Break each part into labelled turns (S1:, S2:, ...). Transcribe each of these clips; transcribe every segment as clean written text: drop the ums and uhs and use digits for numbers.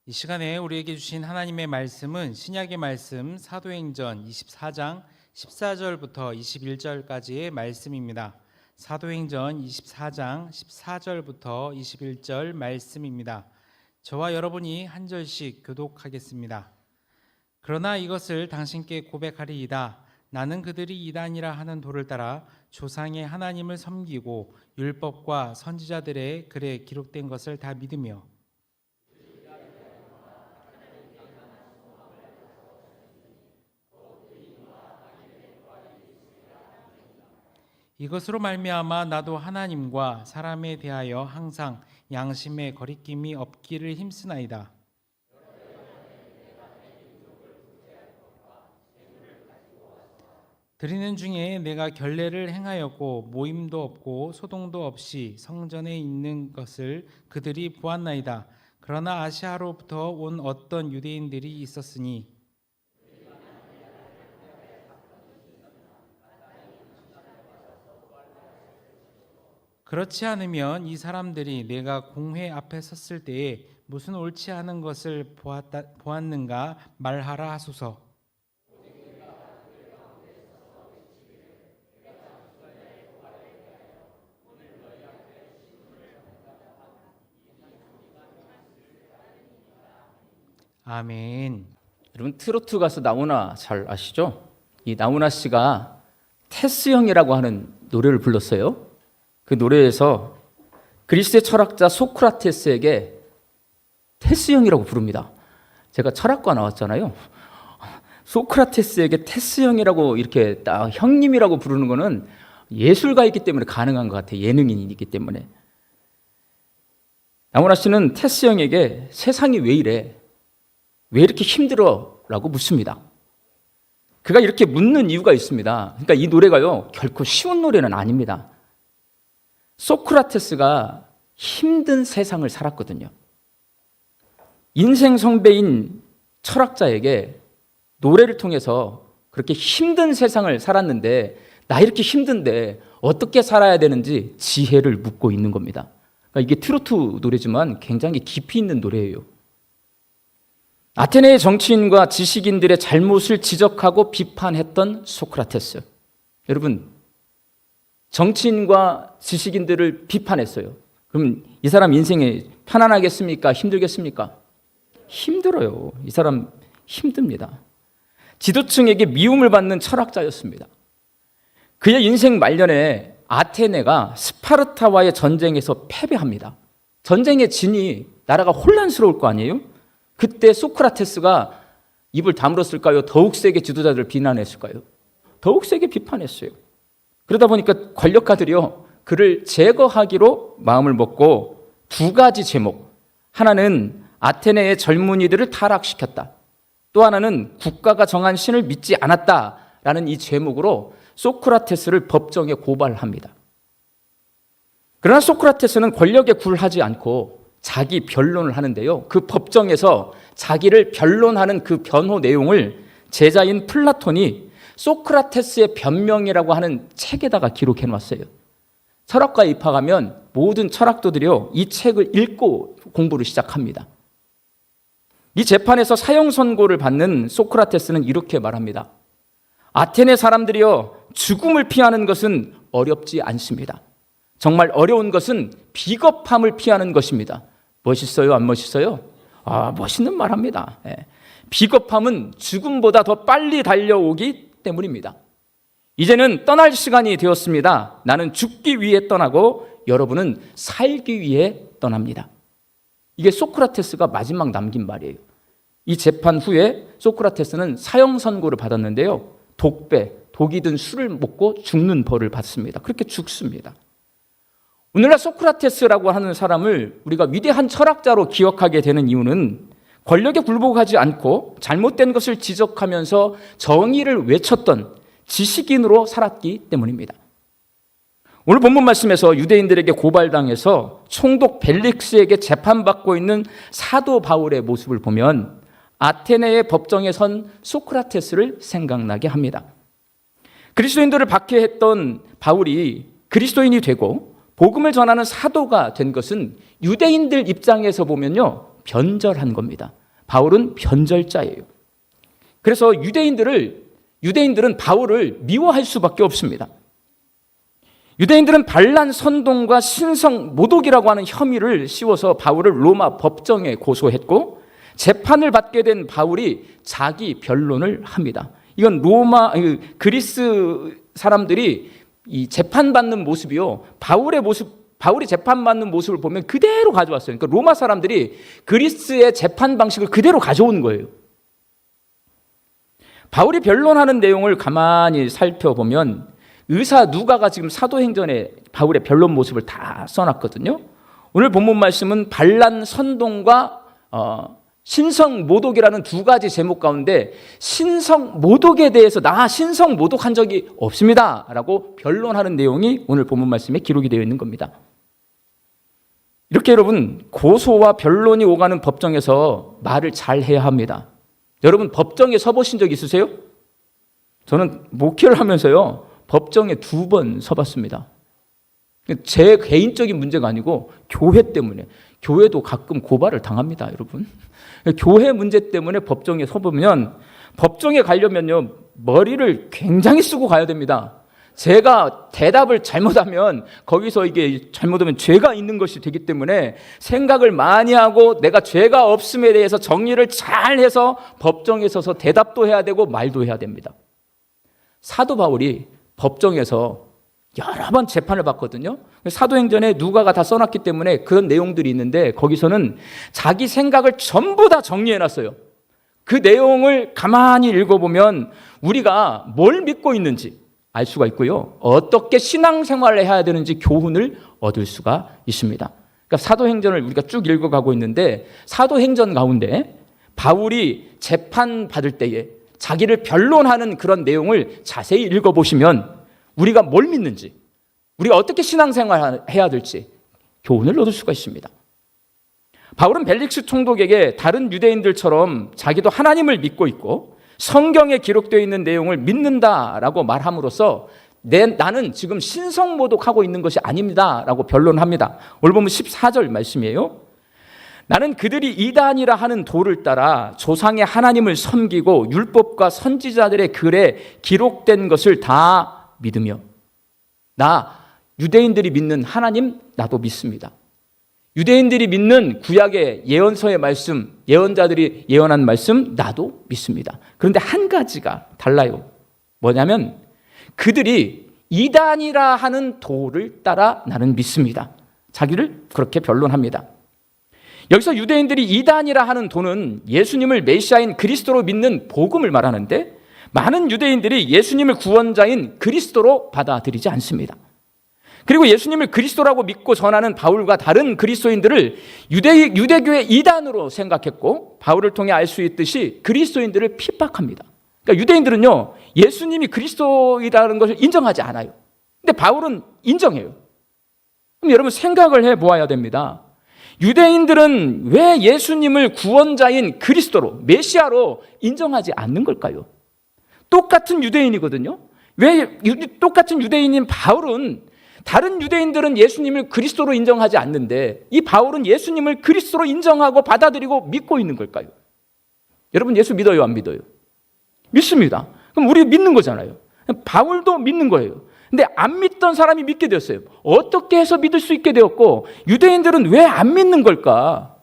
S1: 이 시간에 우리에게 주신 하나님의 말씀은 신약의 말씀 사도행전 24장 14절부터 21절까지의 말씀입니다. 사도행전 24장 14절부터 21절 말씀입니다. 저와 여러분이 한 절씩 교독하겠습니다. 그러나 이것을 당신께 고백하리이다. 나는 그들이 이단이라 하는 도를 따라 조상의 하나님을 섬기고 율법과 선지자들의 글에 기록된 것을 다 믿으며 이것으로 말미암아 나도 하나님과 사람에 대하여 항상 양심의 거리낌이 없기를 힘쓰나이다. 드리는 중에 내가 결례를 행하였고 모임도 없고 소동도 없이 성전에 있는 것을 그들이 보았나이다. 그러나 아시아로부터 온 어떤 유대인들이 있었으니 그렇지 않으면 이 사람들이 내가 공회 앞에 섰을 때에 무슨 옳지 않은 것을 보았는가 말하라 하소서. 아멘.
S2: 여러분, 트로트 가수 나훈아 잘 아시죠? 이 나훈아 씨가 테스 형이라고 하는 노래를 불렀어요. 그 노래에서 그리스의 철학자 소크라테스에게 테스 형이라고 부릅니다. 제가 철학과 나왔잖아요. 소크라테스에게 테스 형이라고 이렇게 딱 형님이라고 부르는 거는 예술가이기 때문에 가능한 것 같아요. 예능인이기 때문에. 나훈아 씨는 테스 형에게 세상이 왜 이래? 왜 이렇게 힘들어? 라고 묻습니다. 그가 이렇게 묻는 이유가 있습니다. 그러니까 이 노래가요, 결코 쉬운 노래는 아닙니다. 소크라테스가 힘든 세상을 살았거든요. 인생 성배인 철학자에게 노래를 통해서 그렇게 힘든 세상을 살았는데 나 이렇게 힘든데 어떻게 살아야 되는지 지혜를 묻고 있는 겁니다. 그러니까 이게 트로트 노래지만 굉장히 깊이 있는 노래예요. 아테네의 정치인과 지식인들의 잘못을 지적하고 비판했던 소크라테스. 여러분, 정치인과 지식인들을 비판했어요. 그럼 이 사람 인생에 편안하겠습니까? 힘들겠습니까? 힘들어요. 이 사람 힘듭니다. 지도층에게 미움을 받는 철학자였습니다. 그의 인생 말년에 아테네가 스파르타와의 전쟁에서 패배합니다. 전쟁에 지니 나라가 혼란스러울 거 아니에요? 그때 소크라테스가 입을 다물었을까요? 더욱 세게 지도자들을 비난했을까요? 더욱 세게 비판했어요. 그러다 보니까 권력가들이요, 그를 제거하기로 마음을 먹고 두 가지 제목, 하나는 아테네의 젊은이들을 타락시켰다, 또 하나는 국가가 정한 신을 믿지 않았다라는 이 제목으로 소크라테스를 법정에 고발합니다. 그러나 소크라테스는 권력에 굴하지 않고 자기 변론을 하는데요, 그 법정에서 자기를 변론하는 그 변호 내용을 제자인 플라톤이 소크라테스의 변명이라고 하는 책에다가 기록해 놨어요. 철학과에 입학하면 모든 철학도들이요, 이 책을 읽고 공부를 시작합니다. 이 재판에서 사형 선고를 받는 소크라테스는 이렇게 말합니다. 아테네 사람들이요, 죽음을 피하는 것은 어렵지 않습니다. 정말 어려운 것은 비겁함을 피하는 것입니다. 멋있어요? 안 멋있어요? 멋있는 말합니다. 비겁함은 죽음보다 더 빨리 달려오기 때문입니다. 이제는 떠날 시간이 되었습니다. 나는 죽기 위해 떠나고 여러분은 살기 위해 떠납니다. 이게 소크라테스가 마지막 남긴 말이에요. 이 재판 후에 소크라테스는 사형 선고를 받았는데요, 독이 든 술을 먹고 죽는 벌을 받습니다. 그렇게 죽습니다. 오늘날 소크라테스라고 하는 사람을 우리가 위대한 철학자로 기억하게 되는 이유는 권력에 굴복하지 않고 잘못된 것을 지적하면서 정의를 외쳤던 지식인으로 살았기 때문입니다. 오늘 본문 말씀에서 유대인들에게 고발당해서 총독 벨릭스에게 재판받고 있는 사도 바울의 모습을 보면 아테네의 법정에 선 소크라테스를 생각나게 합니다. 그리스도인들을 박해했던 바울이 그리스도인이 되고 복음을 전하는 사도가 된 것은 유대인들 입장에서 보면요, 변절한 겁니다. 바울은 변절자예요. 그래서 유대인들은 바울을 미워할 수밖에 없습니다. 유대인들은 반란 선동과 신성 모독이라고 하는 혐의를 씌워서 바울을 로마 법정에 고소했고, 재판을 받게 된 바울이 자기 변론을 합니다. 이건 그리스 사람들이 이 재판받는 모습이요, 바울이 재판받는 모습을 보면 그대로 가져왔어요. 그러니까 로마 사람들이 그리스의 재판 방식을 그대로 가져온 거예요. 바울이 변론하는 내용을 가만히 살펴보면 의사 누가가 지금 사도행전에 바울의 변론 모습을 다 써놨거든요. 오늘 본문 말씀은 반란 선동과 신성 모독이라는 두 가지 제목 가운데 신성 모독에 대해서 나 신성 모독한 적이 없습니다 라고 변론하는 내용이 오늘 본문 말씀에 기록이 되어 있는 겁니다. 이렇게 여러분, 고소와 변론이 오가는 법정에서 말을 잘 해야 합니다. 여러분, 법정에 서보신 적 있으세요? 저는 목회를 하면서요, 법정에 2번 서봤습니다. 제 개인적인 문제가 아니고 교회 때문에. 교회도 가끔 고발을 당합니다, 여러분. 교회 문제 때문에 법정에 서보면, 법정에 가려면요, 머리를 굉장히 쓰고 가야 됩니다. 제가 대답을 잘못하면 거기서 이게 잘못하면 죄가 있는 것이 되기 때문에 생각을 많이 하고 내가 죄가 없음에 대해서 정리를 잘 해서 법정에 서서 대답도 해야 되고 말도 해야 됩니다. 사도 바울이 법정에서 여러 번 재판을 받거든요. 사도행전에 누가가 다 써놨기 때문에 그런 내용들이 있는데 거기서는 자기 생각을 전부 다 정리해놨어요. 그 내용을 가만히 읽어보면 우리가 뭘 믿고 있는지 알 수가 있고요, 어떻게 신앙생활을 해야 되는지 교훈을 얻을 수가 있습니다. 그러니까 사도행전을 우리가 쭉 읽어가고 있는데 사도행전 가운데 바울이 재판받을 때에 자기를 변론하는 그런 내용을 자세히 읽어보시면 우리가 뭘 믿는지, 우리가 어떻게 신앙생활을 해야 될지 교훈을 얻을 수가 있습니다. 바울은 벨릭스 총독에게 다른 유대인들처럼 자기도 하나님을 믿고 있고 성경에 기록되어 있는 내용을 믿는다라고 말함으로써 나는 지금 신성모독하고 있는 것이 아닙니다 라고 변론합니다. 오늘 보면 14절 말씀이에요. 나는 그들이 이단이라 하는 도를 따라 조상의 하나님을 섬기고 율법과 선지자들의 글에 기록된 것을 다 믿으며, 나 유대인들이 믿는 하나님 나도 믿습니다. 유대인들이 믿는 구약의 예언서의 말씀, 예언자들이 예언한 말씀 나도 믿습니다. 그런데 한 가지가 달라요. 뭐냐면 그들이 이단이라 하는 도를 따라 나는 믿습니다. 자기를 그렇게 변론합니다. 여기서 유대인들이 이단이라 하는 도는 예수님을 메시아인 그리스도로 믿는 복음을 말하는데, 많은 유대인들이 예수님을 구원자인 그리스도로 받아들이지 않습니다. 그리고 예수님을 그리스도라고 믿고 전하는 바울과 다른 그리스도인들을 유대교의 이단으로 생각했고, 바울을 통해 알 수 있듯이 그리스도인들을 핍박합니다. 그러니까 유대인들은요, 예수님이 그리스도이라는 것을 인정하지 않아요. 근데 바울은 인정해요. 그럼 여러분 생각을 해보아야 됩니다. 유대인들은 왜 예수님을 구원자인 그리스도로, 메시아로 인정하지 않는 걸까요? 똑같은 유대인이거든요. 왜 똑같은 유대인인 바울은, 다른 유대인들은 예수님을 그리스도로 인정하지 않는데 이 바울은 예수님을 그리스도로 인정하고 받아들이고 믿고 있는 걸까요? 여러분 예수 믿어요, 안 믿어요? 믿습니다. 그럼 우리 믿는 거잖아요. 바울도 믿는 거예요. 근데 안 믿던 사람이 믿게 되었어요. 어떻게 해서 믿을 수 있게 되었고, 유대인들은 왜 안 믿는 걸까?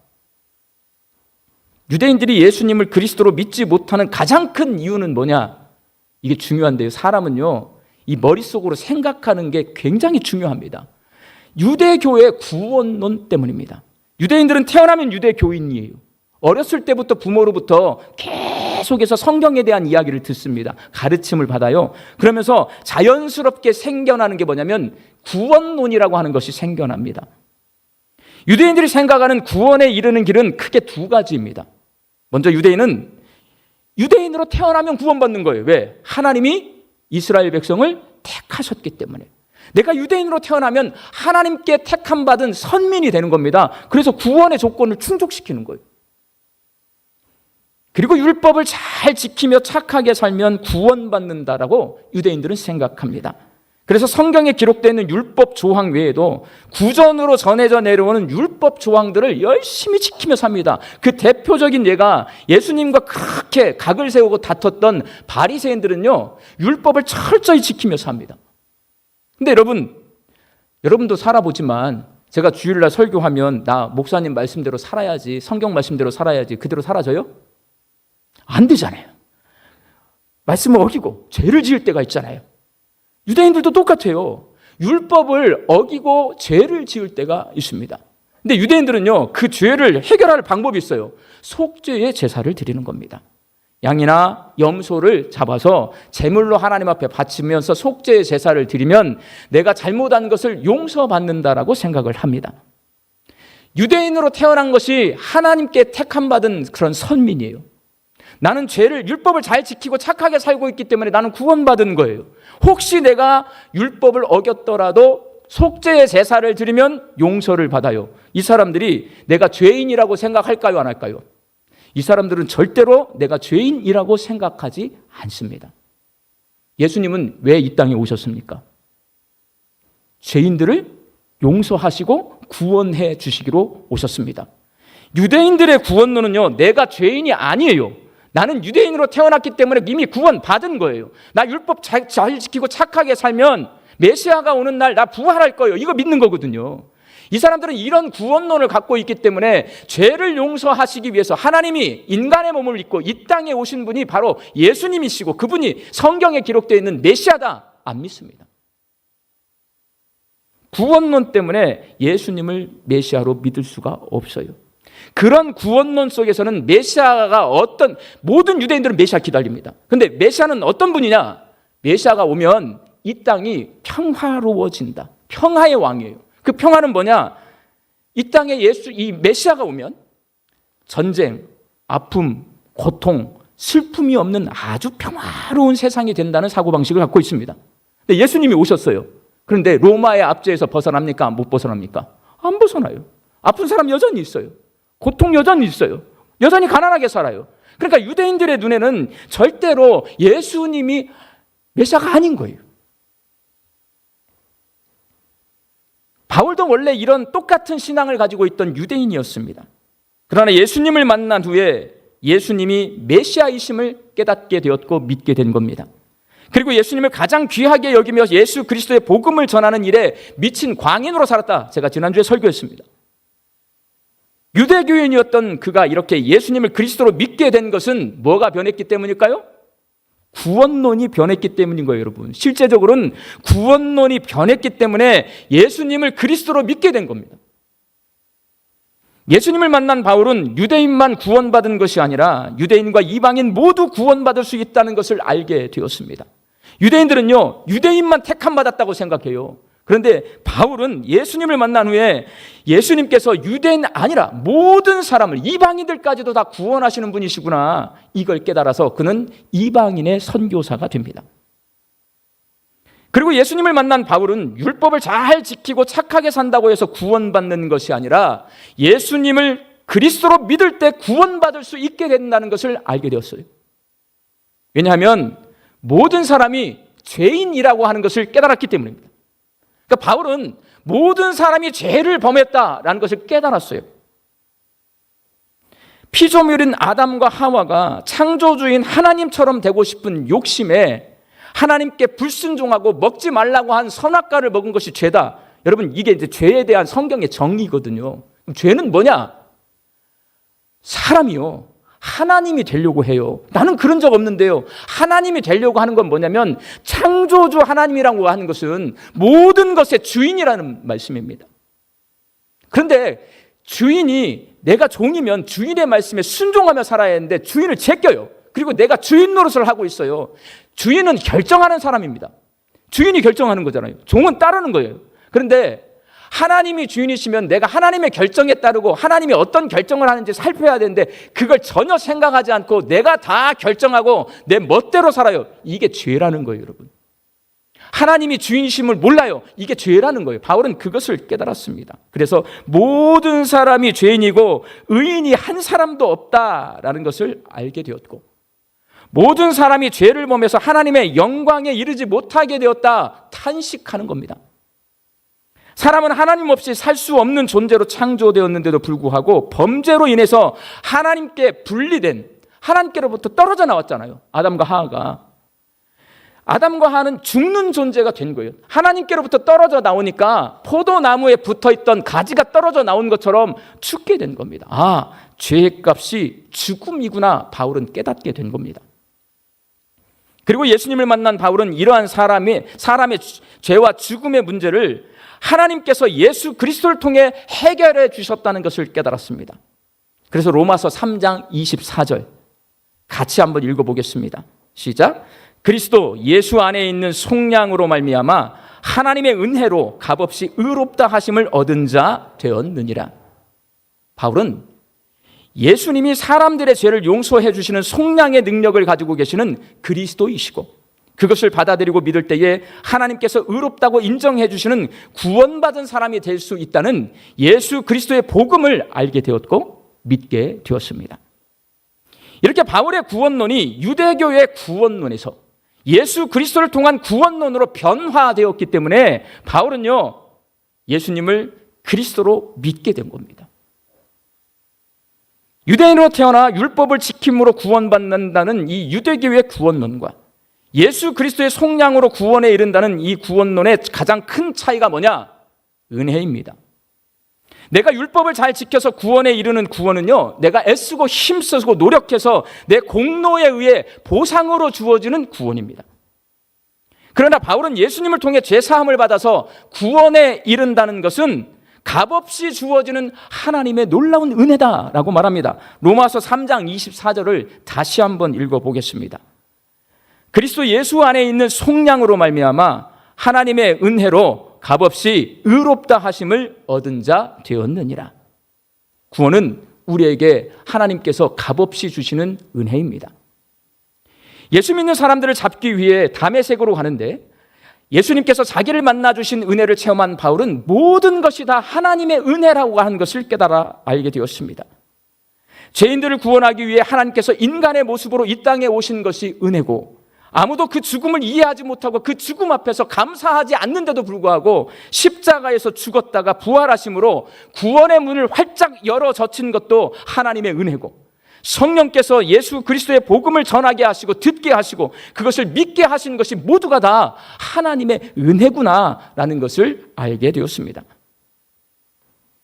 S2: 유대인들이 예수님을 그리스도로 믿지 못하는 가장 큰 이유는 뭐냐? 이게 중요한데요. 사람은요, 이 머릿속으로 생각하는 게 굉장히 중요합니다. 유대교의 구원론 때문입니다. 유대인들은 태어나면 유대교인이에요. 어렸을 때부터 부모로부터 계속해서 성경에 대한 이야기를 듣습니다. 가르침을 받아요. 그러면서 자연스럽게 생겨나는 게 뭐냐면 구원론이라고 하는 것이 생겨납니다. 유대인들이 생각하는 구원에 이르는 길은 크게 두 가지입니다. 먼저 유대인은 유대인으로 태어나면 구원받는 거예요. 왜? 하나님이 이스라엘 백성을 택하셨기 때문에. 내가 유대인으로 태어나면 하나님께 택함받은 선민이 되는 겁니다. 그래서 구원의 조건을 충족시키는 거예요. 그리고 율법을 잘 지키며 착하게 살면 구원받는다라고 유대인들은 생각합니다. 그래서 성경에 기록되어 있는 율법 조항 외에도 구전으로 전해져 내려오는 율법 조항들을 열심히 지키며 삽니다. 그 대표적인 예가 예수님과 그렇게 각을 세우고 다퉜던 바리새인들은요, 율법을 철저히 지키며 삽니다. 근데 여러분도 살아보지만 제가 주일날 설교하면 나 목사님 말씀대로 살아야지, 성경 말씀대로 살아야지, 그대로 사라져요? 안 되잖아요. 말씀을 어기고 죄를 지을 때가 있잖아요. 유대인들도 똑같아요. 율법을 어기고 죄를 지을 때가 있습니다. 근데 유대인들은요, 그 죄를 해결할 방법이 있어요. 속죄의 제사를 드리는 겁니다. 양이나 염소를 잡아서 제물로 하나님 앞에 바치면서 속죄의 제사를 드리면 내가 잘못한 것을 용서받는다라고 생각을 합니다. 유대인으로 태어난 것이 하나님께 택함받은 그런 선민이에요. 나는 율법을 잘 지키고 착하게 살고 있기 때문에 나는 구원받은 거예요. 혹시 내가 율법을 어겼더라도 속죄의 제사를 드리면 용서를 받아요. 이 사람들이 내가 죄인이라고 생각할까요, 안 할까요? 이 사람들은 절대로 내가 죄인이라고 생각하지 않습니다. 예수님은 왜 이 땅에 오셨습니까? 죄인들을 용서하시고 구원해 주시기로 오셨습니다. 유대인들의 구원론은요, 내가 죄인이 아니에요. 나는 유대인으로 태어났기 때문에 이미 구원받은 거예요. 나 율법 잘 지키고 착하게 살면 메시아가 오는 날 나 부활할 거예요. 이거 믿는 거거든요. 이 사람들은 이런 구원론을 갖고 있기 때문에 죄를 용서하시기 위해서 하나님이 인간의 몸을 입고 이 땅에 오신 분이 바로 예수님이시고 그분이 성경에 기록되어 있는 메시아다, 안 믿습니다. 구원론 때문에 예수님을 메시아로 믿을 수가 없어요. 그런 구원론 속에서는 메시아가 모든 유대인들은 메시아 기다립니다. 근데 메시아는 어떤 분이냐? 메시아가 오면 이 땅이 평화로워진다. 평화의 왕이에요. 그 평화는 뭐냐? 이 땅에 이 메시아가 오면 전쟁, 아픔, 고통, 슬픔이 없는 아주 평화로운 세상이 된다는 사고방식을 갖고 있습니다. 근데 예수님이 오셨어요. 그런데 로마의 압제에서 벗어납니까? 못 벗어납니까? 안 벗어나요. 아픈 사람 여전히 있어요. 고통 여전히 있어요. 여전히 가난하게 살아요. 그러니까 유대인들의 눈에는 절대로 예수님이 메시아가 아닌 거예요. 바울도 원래 이런 똑같은 신앙을 가지고 있던 유대인이었습니다. 그러나 예수님을 만난 후에 예수님이 메시아이심을 깨닫게 되었고 믿게 된 겁니다. 그리고 예수님을 가장 귀하게 여기며 예수 그리스도의 복음을 전하는 일에 미친 광인으로 살았다. 제가 지난주에 설교했습니다. 유대교인이었던 그가 이렇게 예수님을 그리스도로 믿게 된 것은 뭐가 변했기 때문일까요? 구원론이 변했기 때문인 거예요, 여러분. 실제적으로는 구원론이 변했기 때문에 예수님을 그리스도로 믿게 된 겁니다. 예수님을 만난 바울은 유대인만 구원받은 것이 아니라 유대인과 이방인 모두 구원받을 수 있다는 것을 알게 되었습니다. 유대인들은요, 유대인만 택함받았다고 생각해요. 그런데 바울은 예수님을 만난 후에 예수님께서 유대인 아니라 모든 사람을, 이방인들까지도 다 구원하시는 분이시구나, 이걸 깨달아서 그는 이방인의 선교사가 됩니다. 그리고 예수님을 만난 바울은 율법을 잘 지키고 착하게 산다고 해서 구원받는 것이 아니라 예수님을 그리스도로 믿을 때 구원받을 수 있게 된다는 것을 알게 되었어요. 왜냐하면 모든 사람이 죄인이라고 하는 것을 깨달았기 때문입니다. 그러니까 바울은 모든 사람이 죄를 범했다라는 것을 깨달았어요. 피조물인 아담과 하와가 창조주인 하나님처럼 되고 싶은 욕심에 하나님께 불순종하고 먹지 말라고 한 선악과를 먹은 것이 죄다. 여러분, 이게 이제 죄에 대한 성경의 정의거든요. 그럼 죄는 뭐냐? 사람이요, 하나님이 되려고 해요. 나는 그런 적 없는데요. 하나님이 되려고 하는 건 뭐냐면 창조주 하나님이라고 하는 것은 모든 것의 주인이라는 말씀입니다. 그런데 주인이, 내가 종이면 주인의 말씀에 순종하며 살아야 하는데 주인을 제껴요. 그리고 내가 주인 노릇을 하고 있어요. 주인은 결정하는 사람입니다. 주인이 결정하는 거잖아요. 종은 따르는 거예요. 그런데 하나님이 주인이시면 내가 하나님의 결정에 따르고 하나님이 어떤 결정을 하는지 살펴야 되는데 그걸 전혀 생각하지 않고 내가 다 결정하고 내 멋대로 살아요. 이게 죄라는 거예요, 여러분. 하나님이 주인이심을 몰라요. 이게 죄라는 거예요. 바울은 그것을 깨달았습니다. 그래서 모든 사람이 죄인이고 의인이 한 사람도 없다라는 것을 알게 되었고, 모든 사람이 죄를 범해서 하나님의 영광에 이르지 못하게 되었다 탄식하는 겁니다. 사람은 하나님 없이 살 수 없는 존재로 창조되었는데도 불구하고 범죄로 인해서 하나님께 분리된, 하나님께로부터 떨어져 나왔잖아요. 아담과 하와가. 아담과 하와는 죽는 존재가 된 거예요. 하나님께로부터 떨어져 나오니까 포도나무에 붙어있던 가지가 떨어져 나온 것처럼 죽게 된 겁니다. 아, 죄의 값이 죽음이구나 바울은 깨닫게 된 겁니다. 그리고 예수님을 만난 바울은 이러한 사람의 죄와 죽음의 문제를 하나님께서 예수 그리스도를 통해 해결해 주셨다는 것을 깨달았습니다. 그래서 로마서 3장 24절 같이 한번 읽어보겠습니다. 시작. 그리스도 예수 안에 있는 속량으로 말미암아 하나님의 은혜로 값없이 의롭다 하심을 얻은 자 되었느니라. 바울은 예수님이 사람들의 죄를 용서해 주시는 속량의 능력을 가지고 계시는 그리스도이시고 그것을 받아들이고 믿을 때에 하나님께서 의롭다고 인정해 주시는 구원받은 사람이 될 수 있다는 예수 그리스도의 복음을 알게 되었고 믿게 되었습니다. 이렇게 바울의 구원론이 유대교의 구원론에서 예수 그리스도를 통한 구원론으로 변화되었기 때문에 바울은요, 예수님을 그리스도로 믿게 된 겁니다. 유대인으로 태어나 율법을 지킴으로 구원받는다는 이 유대교의 구원론과 예수 그리스도의 속량으로 구원에 이른다는 이 구원론의 가장 큰 차이가 뭐냐? 은혜입니다. 내가 율법을 잘 지켜서 구원에 이르는 구원은요, 내가 애쓰고 힘쓰고 노력해서 내 공로에 의해 보상으로 주어지는 구원입니다. 그러나 바울은 예수님을 통해 죄사함을 받아서 구원에 이른다는 것은 값없이 주어지는 하나님의 놀라운 은혜다라고 말합니다. 로마서 3장 24절을 다시 한번 읽어보겠습니다. 그리스도 예수 안에 있는 속량으로 말미암아 하나님의 은혜로 값없이 의롭다 하심을 얻은 자 되었느니라. 구원은 우리에게 하나님께서 값없이 주시는 은혜입니다. 예수 믿는 사람들을 잡기 위해 다메섹으로 가는데 예수님께서 자기를 만나 주신 은혜를 체험한 바울은 모든 것이 다 하나님의 은혜라고 하는 것을 깨달아 알게 되었습니다. 죄인들을 구원하기 위해 하나님께서 인간의 모습으로 이 땅에 오신 것이 은혜고 아무도 그 죽음을 이해하지 못하고 그 죽음 앞에서 감사하지 않는데도 불구하고 십자가에서 죽었다가 부활하심으로 구원의 문을 활짝 열어 젖힌 것도 하나님의 은혜고 성령께서 예수 그리스도의 복음을 전하게 하시고 듣게 하시고 그것을 믿게 하신 것이 모두가 다 하나님의 은혜구나라는 것을 알게 되었습니다.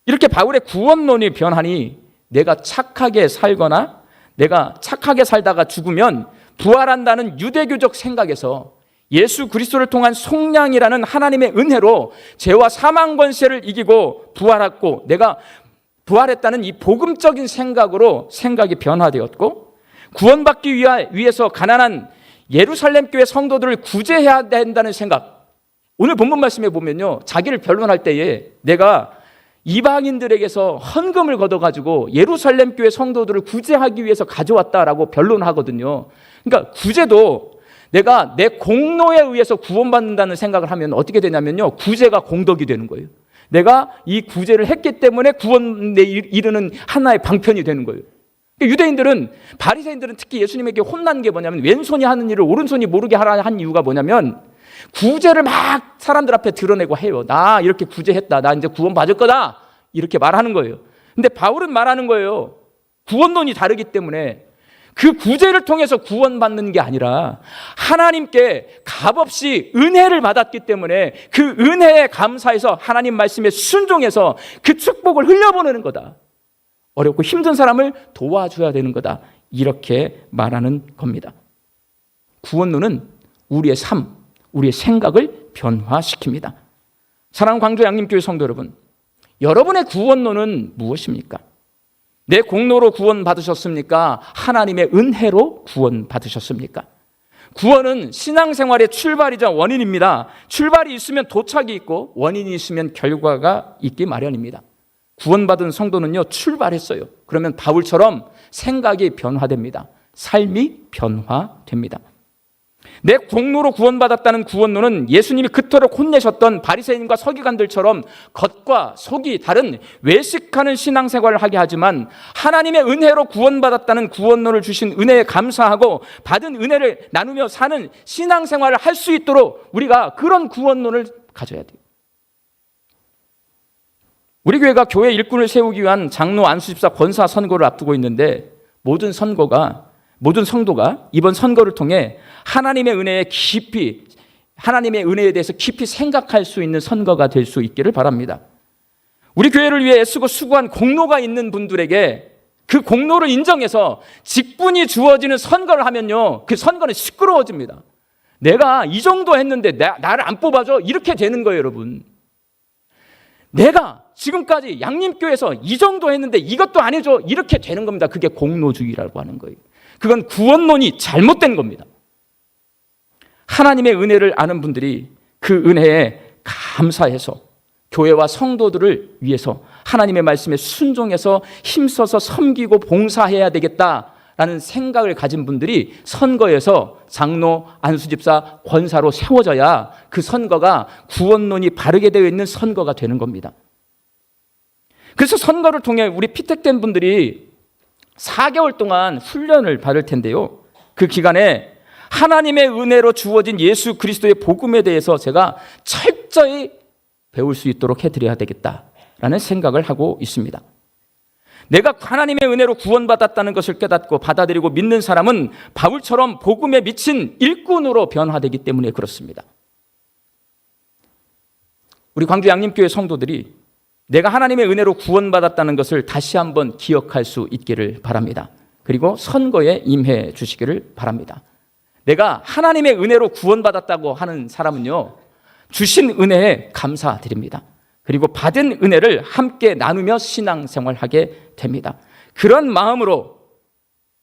S2: 이렇게 바울의 구원론이 변하니 내가 착하게 살거나 내가 착하게 살다가 죽으면 부활한다는 유대교적 생각에서 예수 그리스도를 통한 속량이라는 하나님의 은혜로 죄와 사망 권세를 이기고 부활했고 내가 부활했다는 이 복음적인 생각으로 생각이 변화되었고 구원받기 위해서 가난한 예루살렘 교회 성도들을 구제해야 된다는 생각. 오늘 본문 말씀에 보면요, 자기를 변론할 때에 내가 이방인들에게서 헌금을 걷어가지고 예루살렘 교회 성도들을 구제하기 위해서 가져왔다라고 변론하거든요. 그러니까 구제도 내가 내 공로에 의해서 구원받는다는 생각을 하면 어떻게 되냐면요, 구제가 공덕이 되는 거예요. 내가 이 구제를 했기 때문에 구원에 이르는 하나의 방편이 되는 거예요. 유대인들은, 바리새인들은 특히 예수님에게 혼난 게 뭐냐면 왼손이 하는 일을 오른손이 모르게 하라 한 이유가 뭐냐면 구제를 막 사람들 앞에 드러내고 해요. 나 이렇게 구제했다. 나 이제 구원 받을 거다. 이렇게 말하는 거예요. 근데 바울은 말하는 거예요. 구원론이 다르기 때문에 그 구제를 통해서 구원받는 게 아니라 하나님께 값없이 은혜를 받았기 때문에 그 은혜에 감사해서 하나님 말씀에 순종해서 그 축복을 흘려보내는 거다. 어렵고 힘든 사람을 도와줘야 되는 거다. 이렇게 말하는 겁니다. 구원론은 우리의 삶, 우리의 생각을 변화시킵니다. 사랑하는 광주 양림교회 성도 여러분, 여러분의 구원론은 무엇입니까? 내 공로로 구원 받으셨습니까? 하나님의 은혜로 구원 받으셨습니까? 구원은 신앙생활의 출발이자 원인입니다. 출발이 있으면 도착이 있고 원인이 있으면 결과가 있기 마련입니다. 구원받은 성도는요, 출발했어요. 그러면 바울처럼 생각이 변화됩니다. 삶이 변화됩니다. 내 공로로 구원받았다는 구원론은 예수님이 그토록 혼내셨던 바리새인과 서기관들처럼 겉과 속이 다른 외식하는 신앙생활을 하게 하지만 하나님의 은혜로 구원받았다는 구원론을 주신 은혜에 감사하고 받은 은혜를 나누며 사는 신앙생활을 할 수 있도록 우리가 그런 구원론을 가져야 돼요. 우리 교회가 교회 일꾼을 세우기 위한 장로 안수집사 권사 선거를 앞두고 있는데 모든 성도가 이번 선거를 통해 하나님의 은혜에 대해서 깊이 생각할 수 있는 선거가 될 수 있기를 바랍니다. 우리 교회를 위해 애쓰고 수고한 공로가 있는 분들에게 그 공로를 인정해서 직분이 주어지는 선거를 하면요, 그 선거는 시끄러워집니다. 내가 이 정도 했는데 나를 안 뽑아줘? 이렇게 되는 거예요, 여러분. 내가 지금까지 양림교회에서 이 정도 했는데 이것도 안 해줘? 이렇게 되는 겁니다. 그게 공로주의라고 하는 거예요. 그건 구원론이 잘못된 겁니다. 하나님의 은혜를 아는 분들이 그 은혜에 감사해서 교회와 성도들을 위해서 하나님의 말씀에 순종해서 힘써서 섬기고 봉사해야 되겠다라는 생각을 가진 분들이 선거에서 장로, 안수집사, 권사로 세워져야 그 선거가 구원론이 바르게 되어 있는 선거가 되는 겁니다. 그래서 선거를 통해 우리 피택된 분들이 4개월 동안 훈련을 받을 텐데요. 그 기간에 하나님의 은혜로 주어진 예수 그리스도의 복음에 대해서 제가 철저히 배울 수 있도록 해드려야 되겠다라는 생각을 하고 있습니다. 내가 하나님의 은혜로 구원받았다는 것을 깨닫고 받아들이고 믿는 사람은 바울처럼 복음에 미친 일꾼으로 변화되기 때문에 그렇습니다. 우리 광주 양림교회 성도들이 내가 하나님의 은혜로 구원받았다는 것을 다시 한번 기억할 수 있기를 바랍니다. 그리고 선거에 임해 주시기를 바랍니다. 내가 하나님의 은혜로 구원받았다고 하는 사람은요, 주신 은혜에 감사드립니다. 그리고 받은 은혜를 함께 나누며 신앙생활하게 됩니다. 그런 마음으로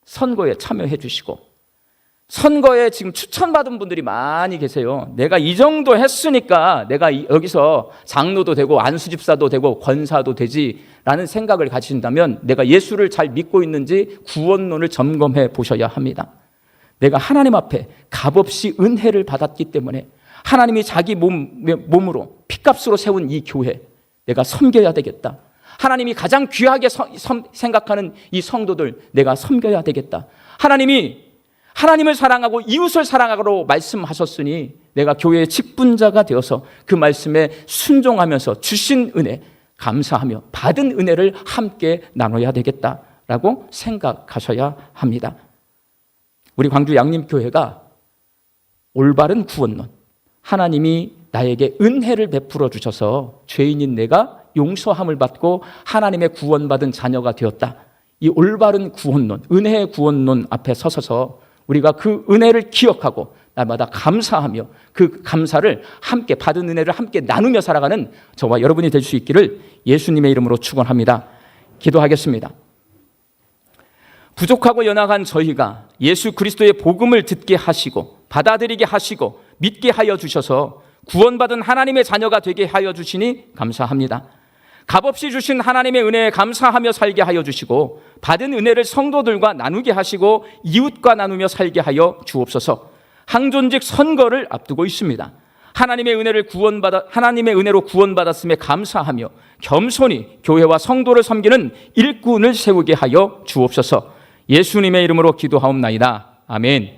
S2: 선거에 참여해 주시고, 선거에 지금 추천받은 분들이 많이 계세요. 내가 이 정도 했으니까 내가 여기서 장로도 되고 안수집사도 되고 권사도 되지라는 생각을 가지신다면 내가 예수를 잘 믿고 있는지 구원론을 점검해 보셔야 합니다. 내가 하나님 앞에 값없이 은혜를 받았기 때문에 하나님이 자기 몸으로 피값으로 세운 이 교회, 내가 섬겨야 되겠다. 하나님이 가장 귀하게 생각하는 이 성도들, 내가 섬겨야 되겠다. 하나님을 사랑하고 이웃을 사랑하라고 말씀하셨으니 내가 교회의 직분자가 되어서 그 말씀에 순종하면서 주신 은혜 감사하며 받은 은혜를 함께 나눠야 되겠다라고 생각하셔야 합니다. 우리 광주 양림교회가 올바른 구원론, 하나님이 나에게 은혜를 베풀어 주셔서 죄인인 내가 용서함을 받고 하나님의 구원받은 자녀가 되었다. 이 올바른 구원론, 은혜의 구원론 앞에 서서서 우리가 그 은혜를 기억하고 날마다 감사하며 그 감사를 함께 받은 은혜를 함께 나누며 살아가는 저와 여러분이 될 수 있기를 예수님의 이름으로 축원합니다. 기도하겠습니다. 부족하고 연약한 저희가 예수 그리스도의 복음을 듣게 하시고 받아들이게 하시고 믿게 하여 주셔서 구원받은 하나님의 자녀가 되게 하여 주시니 감사합니다. 값없이 주신 하나님의 은혜에 감사하며 살게 하여 주시고 받은 은혜를 성도들과 나누게 하시고 이웃과 나누며 살게 하여 주옵소서. 항존직 선거를 앞두고 있습니다. 하나님의 은혜로 구원받았음에 감사하며 겸손히 교회와 성도를 섬기는 일꾼을 세우게 하여 주옵소서. 예수님의 이름으로 기도하옵나이다. 아멘.